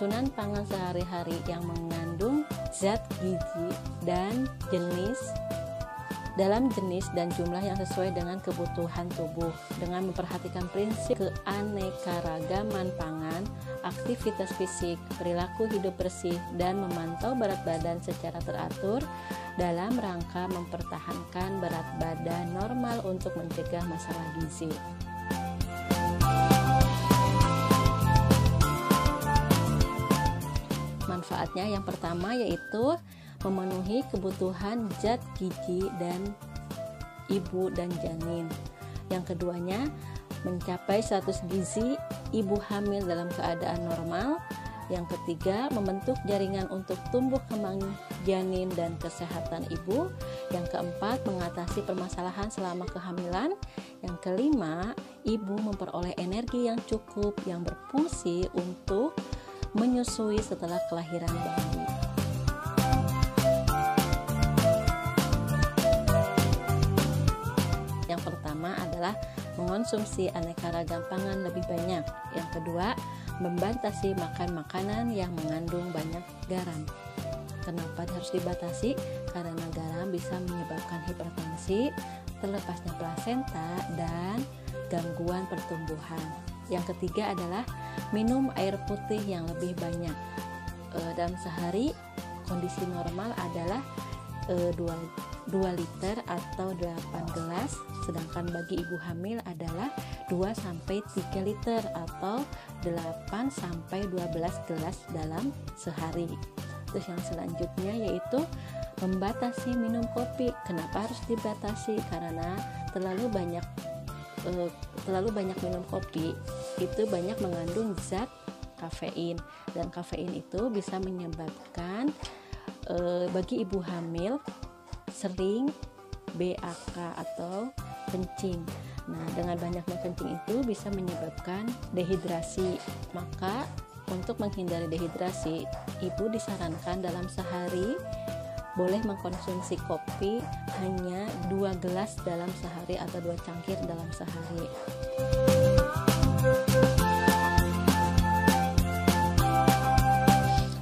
susunan pangan sehari-hari yang mengandung zat gizi dan dalam jenis dan jumlah yang sesuai dengan kebutuhan tubuh, dengan memperhatikan prinsip keanekaragaman pangan, aktivitas fisik, perilaku hidup bersih, dan memantau berat badan secara teratur dalam rangka mempertahankan berat badan normal untuk mencegah masalah gizi. Manfaatnya yang pertama yaitu memenuhi kebutuhan zat gizi dan ibu dan janin. Yang keduanya, mencapai status gizi ibu hamil dalam keadaan normal. Yang ketiga, membentuk jaringan untuk tumbuh kembang janin dan kesehatan ibu. Yang keempat, mengatasi permasalahan selama kehamilan. Yang kelima, ibu memperoleh energi yang cukup yang berfungsi untuk menyusui setelah kelahiran bayi. Yang pertama adalah mengonsumsi aneka ragam pangan lebih banyak. Yang kedua, membatasi makan makanan yang mengandung banyak garam. Kenapa harus dibatasi? Karena garam bisa menyebabkan hipertensi, terlepasnya plasenta, dan gangguan pertumbuhan. Yang ketiga adalah minum air putih yang lebih banyak. Dalam sehari kondisi normal adalah 2 liter atau 8 gelas, sedangkan bagi ibu hamil adalah 2-3 liter atau 8-12 gelas dalam sehari. Terus yang selanjutnya yaitu membatasi minum kopi. Kenapa harus dibatasi? Karena terlalu banyak minum kopi itu banyak mengandung zat kafein, dan kafein itu bisa menyebabkan bagi ibu hamil sering BAK atau kencing. Nah, dengan banyaknya kencing itu bisa menyebabkan dehidrasi. Maka untuk menghindari dehidrasi, ibu disarankan dalam sehari boleh mengkonsumsi kopi hanya 2 gelas dalam sehari atau 2 cangkir dalam sehari.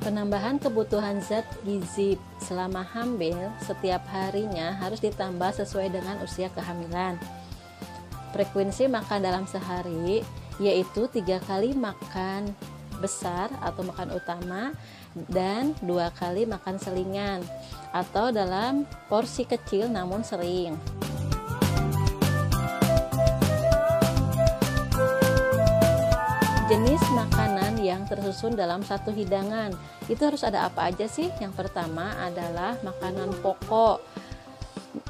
Penambahan kebutuhan zat gizi selama hamil setiap harinya harus ditambah sesuai dengan usia kehamilan. Frekuensi makan dalam sehari yaitu 3 kali makan besar atau makan utama dan 2 kali makan selingan atau dalam porsi kecil namun sering. Jenis makanan yang tersusun dalam satu hidangan itu harus ada apa aja sih? Yang pertama adalah makanan pokok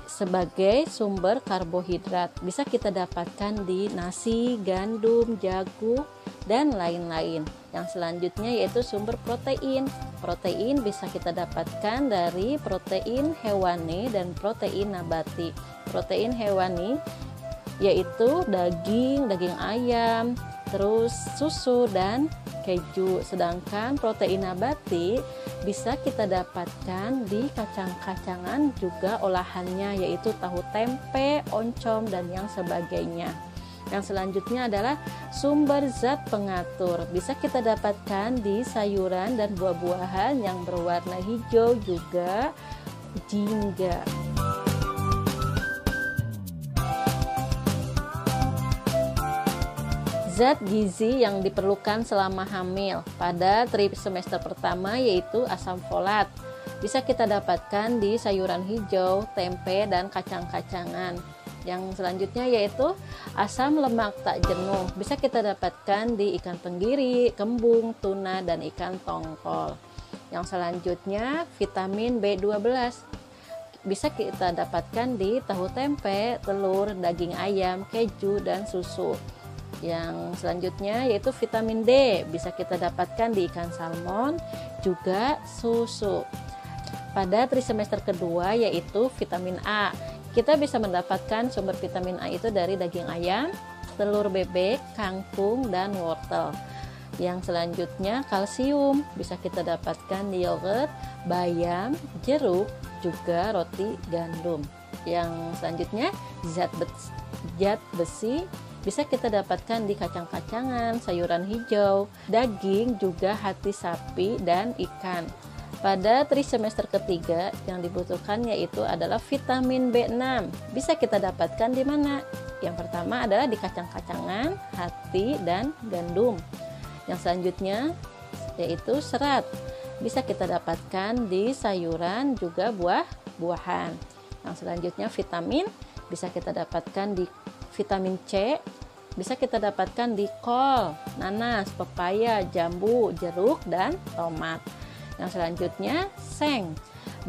sebagai sumber karbohidrat. Bisa kita dapatkan di nasi, gandum, jagung, dan lain-lain. Yang selanjutnya yaitu sumber protein. Protein bisa kita dapatkan dari protein hewani dan protein nabati. Protein hewani yaitu daging ayam, terus susu dan keju. Sedangkan protein nabati bisa kita dapatkan di kacang-kacangan juga olahannya, yaitu tahu tempe, oncom, dan yang sebagainya. Yang selanjutnya adalah sumber zat pengatur. Bisa kita dapatkan di sayuran dan buah-buahan yang berwarna hijau juga jingga. Zat gizi yang diperlukan selama hamil pada trimester pertama yaitu asam folat. Bisa kita dapatkan di sayuran hijau, tempe, dan kacang-kacangan. Yang selanjutnya yaitu asam lemak tak jenuh. Bisa kita dapatkan di ikan tenggiri, kembung, tuna, dan ikan tongkol. Yang selanjutnya vitamin B12. Bisa kita dapatkan di tahu tempe, telur, daging ayam, keju, dan susu. Yang selanjutnya yaitu vitamin D, bisa kita dapatkan di ikan salmon, juga susu. Pada trimester kedua yaitu vitamin A. Kita bisa mendapatkan sumber vitamin A itu dari daging ayam, telur bebek, kangkung, dan wortel. Yang selanjutnya kalsium, bisa kita dapatkan di yogurt, bayam, jeruk, juga roti gandum. Yang selanjutnya zat besi bisa kita dapatkan di kacang-kacangan, sayuran hijau, daging, juga hati sapi, dan ikan. Pada trimester ketiga yang dibutuhkan yaitu adalah vitamin B6. Bisa kita dapatkan di mana? Yang pertama adalah di kacang-kacangan, hati, dan gandum. Yang selanjutnya yaitu serat. Bisa kita dapatkan di sayuran, juga buah-buahan. Yang selanjutnya vitamin bisa kita dapatkan di vitamin C, bisa kita dapatkan di kol, nanas, pepaya, jambu, jeruk, dan tomat. Yang selanjutnya seng,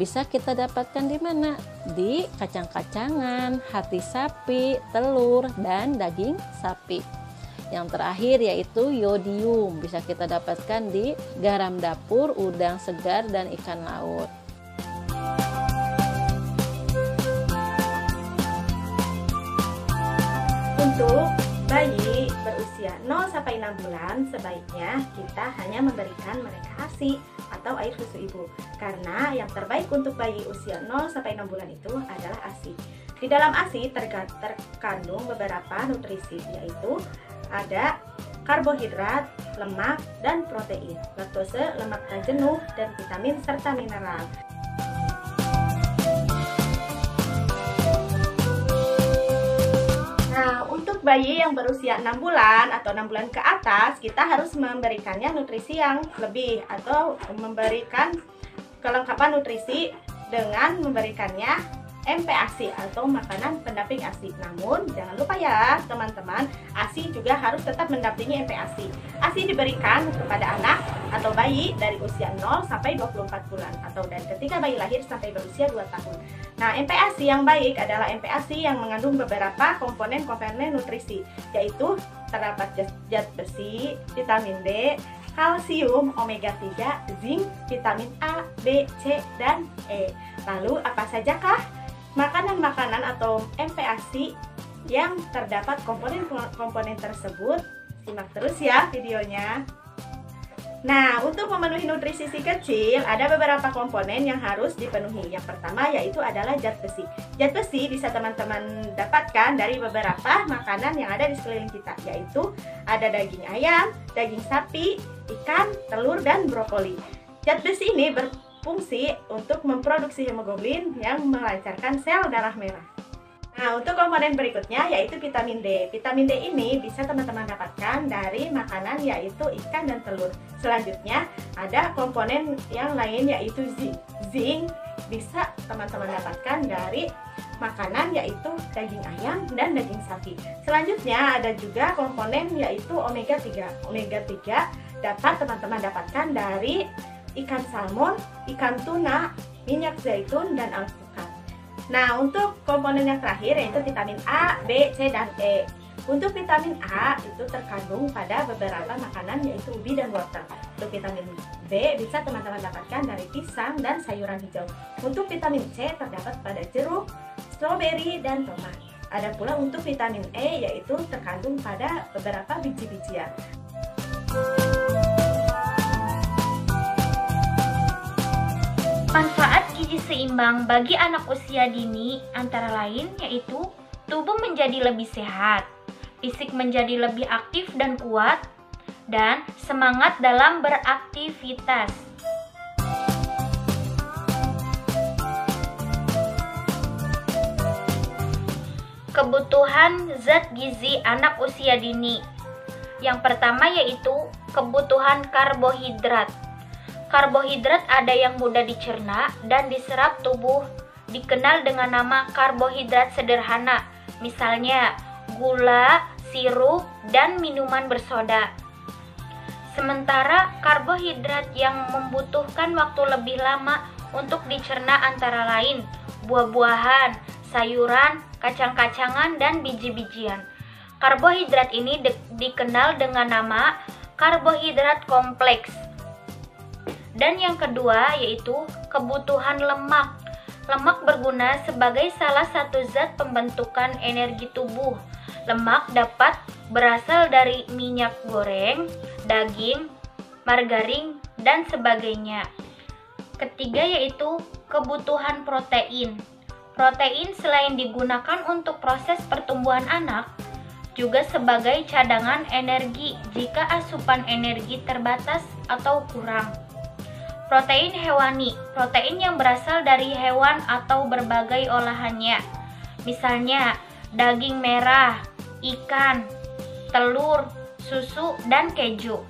bisa kita dapatkan di mana? Di kacang-kacangan, hati sapi, telur, dan daging sapi. Yang terakhir yaitu yodium, bisa kita dapatkan di garam dapur, udang segar, dan ikan laut. Untuk bayi berusia 0 sampai 6 bulan, sebaiknya kita hanya memberikan mereka ASI atau air susu ibu. Karena yang terbaik untuk bayi usia 0 sampai 6 bulan itu adalah ASI. Di dalam ASI terkandung beberapa nutrisi, yaitu ada karbohidrat, lemak, dan protein, laktose, lemak tak jenuh, dan vitamin serta mineral. Nah, untuk bayi yang berusia 6 bulan atau 6 bulan ke atas, kita harus memberikannya nutrisi yang lebih atau memberikan kelengkapan nutrisi dengan memberikannya MPASI atau makanan pendamping ASI. Namun jangan lupa ya teman-teman, ASI juga harus tetap mendampingi MPASI. ASI diberikan kepada anak atau bayi dari usia 0 sampai 24 bulan atau dan ketika bayi lahir sampai berusia 2 tahun. Nah, MPASI yang baik adalah MPASI yang mengandung beberapa komponen nutrisi, yaitu terdapat zat besi, vitamin D, kalsium, omega 3, zinc, vitamin A, B, C, dan E. Lalu apa sajakah makanan-makanan atau MPASI yang terdapat komponen-komponen tersebut? Simak terus ya videonya. Nah, untuk memenuhi nutrisi si kecil, ada beberapa komponen yang harus dipenuhi. Yang pertama yaitu adalah zat besi. Zat besi bisa teman-teman dapatkan dari beberapa makanan yang ada di sekeliling kita, yaitu ada daging ayam, daging sapi, ikan, telur, dan brokoli. Zat besi ini berfungsi untuk memproduksi hemoglobin yang melancarkan sel darah merah. Nah, untuk komponen berikutnya yaitu vitamin D. Vitamin D ini bisa teman-teman dapatkan dari makanan yaitu ikan dan telur. Selanjutnya ada komponen yang lain yaitu zinc. Zinc bisa teman-teman dapatkan dari makanan yaitu daging ayam dan daging sapi. Selanjutnya ada juga komponen yaitu omega 3. Omega 3 dapat teman-teman dapatkan dari ikan salmon, ikan tuna, minyak zaitun, dan alpukat. Nah, untuk komponen yang terakhir yaitu vitamin A, B, C, dan E. Untuk vitamin A itu terkandung pada beberapa makanan yaitu ubi dan wortel. Untuk vitamin B bisa teman-teman dapatkan dari pisang dan sayuran hijau. Untuk vitamin C terdapat pada jeruk, stroberi, dan tomat. Ada pula untuk vitamin E yaitu terkandung pada beberapa biji-bijian. Manfaat gizi seimbang bagi anak usia dini antara lain yaitu tubuh menjadi lebih sehat, fisik menjadi lebih aktif dan kuat, dan semangat dalam beraktivitas. Kebutuhan zat gizi anak usia dini. Yang pertama yaitu kebutuhan karbohidrat. Karbohidrat ada yang mudah dicerna dan diserap tubuh, dikenal dengan nama karbohidrat sederhana, misalnya gula, sirup, dan minuman bersoda. Sementara karbohidrat yang membutuhkan waktu lebih lama untuk dicerna antara lain buah-buahan, sayuran, kacang-kacangan, dan biji-bijian. Karbohidrat ini dikenal dengan nama karbohidrat kompleks. Dan yang kedua yaitu kebutuhan lemak. Lemak berguna sebagai salah satu zat pembentukan energi tubuh. Lemak dapat berasal dari minyak goreng, daging, margarin, dan sebagainya. Ketiga yaitu kebutuhan protein. Protein selain digunakan untuk proses pertumbuhan anak, juga sebagai cadangan energi jika asupan energi terbatas atau kurang. Protein hewani, protein yang berasal dari hewan atau berbagai olahannya. Misalnya, daging merah, ikan, telur, susu, dan keju.